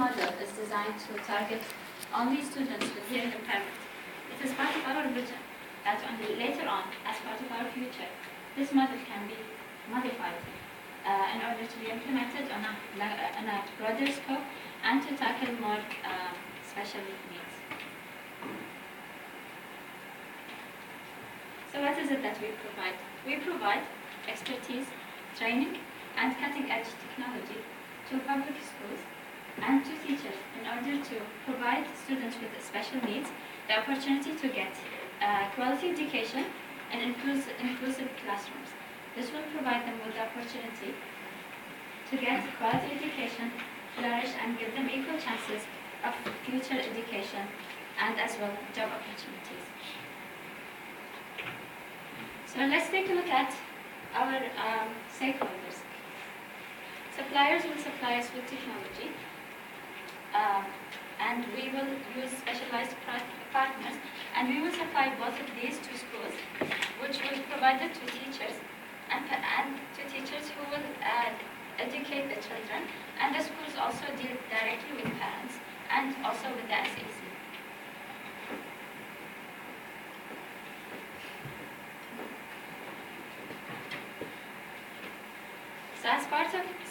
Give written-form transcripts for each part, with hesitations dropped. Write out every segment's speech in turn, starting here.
model is designed to target only students with hearing impairment. It is part of our vision that only later on, as part of our future, this model can be modified in order to be implemented on a broader scope and to tackle more special needs. So what is it that we provide? We provide expertise, training, and cutting-edge technology to public schools and to teachers in order to provide students with special needs the opportunity to get quality education and inclusive classrooms. This will provide them with the opportunity to get quality education, flourish, and give them equal chances of future education and as well job opportunities. So let's take a look at our stakeholders. Suppliers will supply us with technology, and we will use specialized partners, and we will supply both of these to schools, which will provide it to teachers, and to teachers who will educate the children, and the schools also deal directly with parents, and also with the SAC.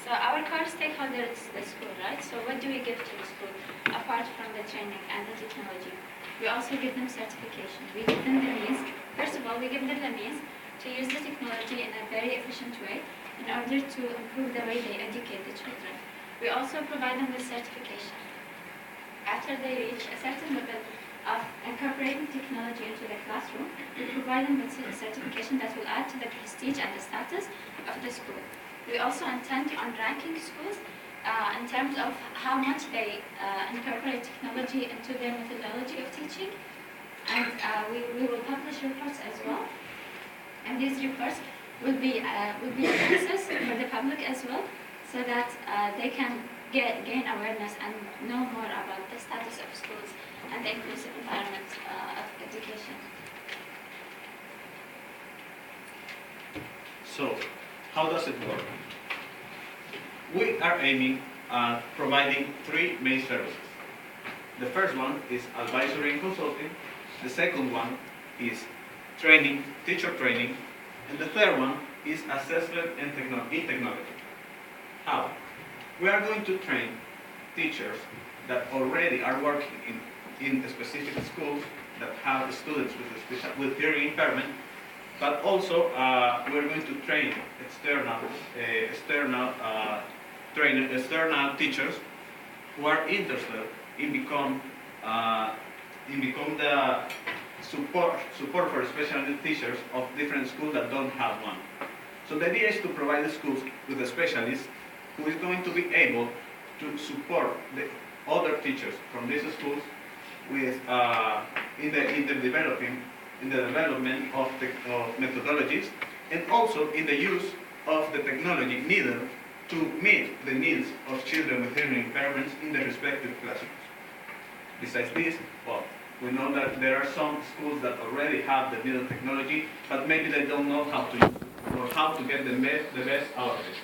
So our core stakeholder is the school, right? So what do we give to the school apart from the training and the technology? We also give them certification. We give them the means. First of all, we give them the means to use the technology in a very efficient way in order to improve the way they educate the children. We also provide them with certification. After they reach a certain level of incorporating technology into the classroom, we provide them with certification that will add to the prestige and the status of the school. We also intend on ranking schools in terms of how much they incorporate technology into their methodology of teaching, and we will publish reports as well. And these reports will be access for the public as well, so that they can gain awareness and know more about the status of schools and the inclusive environment of education. So, how does it work? We are aiming at providing three main services. The first one is advisory and consulting. The second one is training, teacher training. And the third one is assessment and technology. How? We are going to train teachers that already are working in specific schools that have students with hearing impairment, but also we're going to train external teachers who are interested in become the support for special needs teachers of different schools that don't have one. So the idea is to provide the schools with a specialist who is going to be able to support the other teachers from these schools with in the development of methodologies, and also in the use of the technology needed to meet the needs of children with hearing impairments in their respective classrooms. Besides this, well, we know that there are some schools that already have the needed technology, but maybe they don't know how to use it or how to get the best out of it.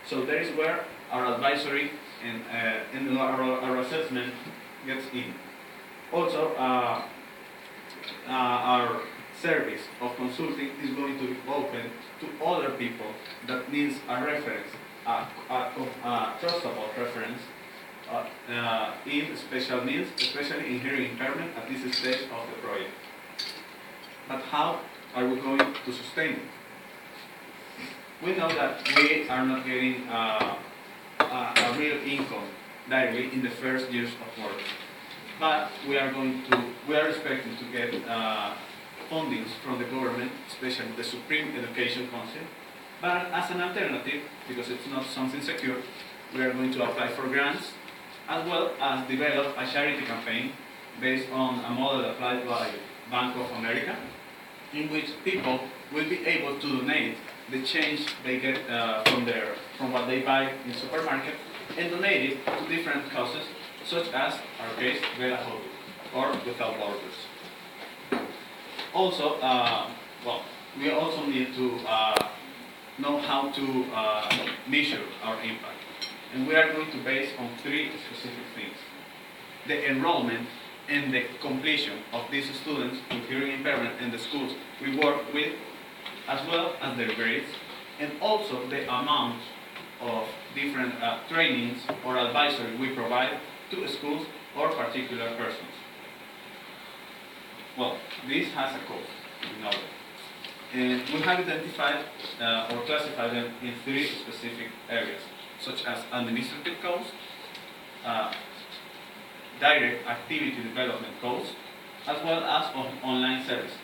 So that is where our advisory and our assessment gets in. Also, our service of consulting is going to be open to other people that needs a reference, a trustable reference in special needs, especially in hearing impairment at this stage of the project. But how are we going to sustain it? We know that we are not getting a real income directly in the first years of work, but we are expecting to get fundings from the government, especially the Supreme Education Council. But as an alternative, because it's not something secure, we are going to apply for grants, as well as develop a charity campaign based on a model applied by Bank of America, in which people will be able to donate the change they get from what they buy in supermarket and donate it to different causes, such as our case, Bela, Hodood, or Without Borders. Also, we also need to know how to measure our impact. And we are going to base on three specific things: the enrollment and the completion of these students with hearing impairment in the schools we work with, as well as their grades, and also the amount of different trainings or advisory we provide to schools or particular persons. Well, this has a cost, you know. And we have identified or classified them in three specific areas, such as administrative costs, direct activity development costs, as well as online services.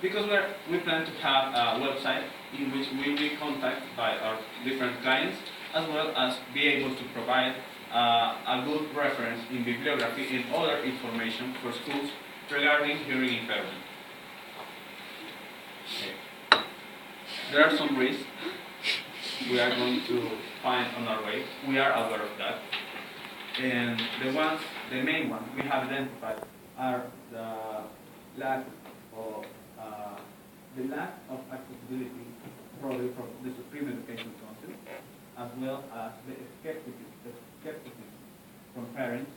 Because we plan to have a website in which we will be contacted by our different clients, as well as be able to provide a good reference in bibliography and other information for schools regarding hearing impairment. Okay. There are some risks we are going to find on our way. We are aware of that. And the main ones we have identified are the lack of accessibility probably from the Supreme Education Council, as well as the skepticism from parents,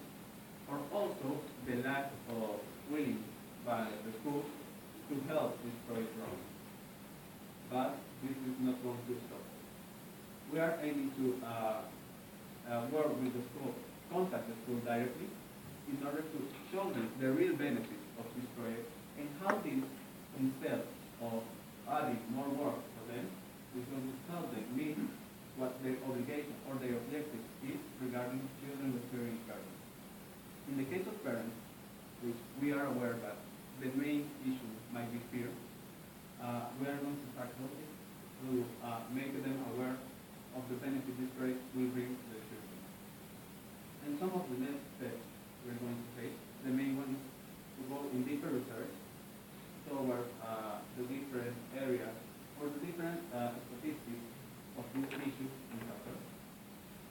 or also the lack of willing by the schools to help this project run. But this is not going to stop. We are aiming to work with the school, contact the school directly in order to show them the real benefits of this project and how this, instead of adding more work for them, is going to help them meet what their obligation or their objective is regarding children with hearing impairment. In the case of parents, which we are aware that the main issue might be fear, we are going to tackle it to make them aware of the benefit this project will bring to their children. And some of the next steps we're going to take, the main one is to go in deeper research towards the different areas or the different statistics of this issue in Qatar,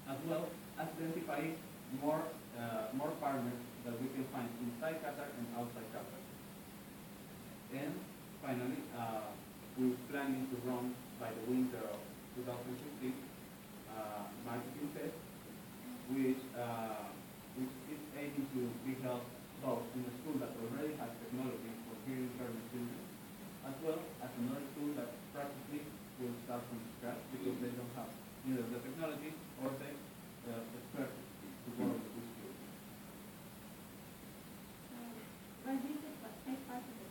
as well as identifying more partners that we can find inside Qatar and outside Qatar. And finally, we're planning to run by the winter of 2015 marketing test, which is aiming to be held both in a school that already has technology for hearing impairment children, as well as another school that practically will start from scratch because they don't have either the technology or the expertise to work with these children. When you take part of it,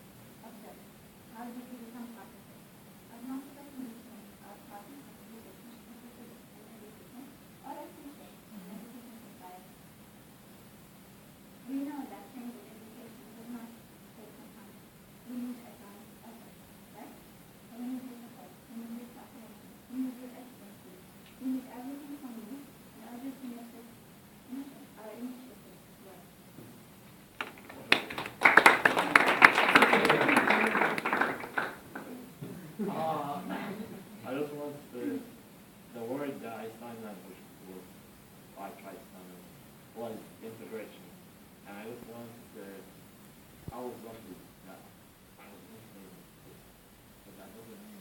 how did you become part of it? As not recognition of partners of education, or education, and education society. We know that change in education does not take some time. We need advanced effort, right? And we need your support, we need your cooperation, we need your expertise, we need everything from you in order to make this mission, our initiative, work. I just want the word that I signed language was, I tried signing, was integration. And I just want I was lucky that I was Muslim, but that doesn't mean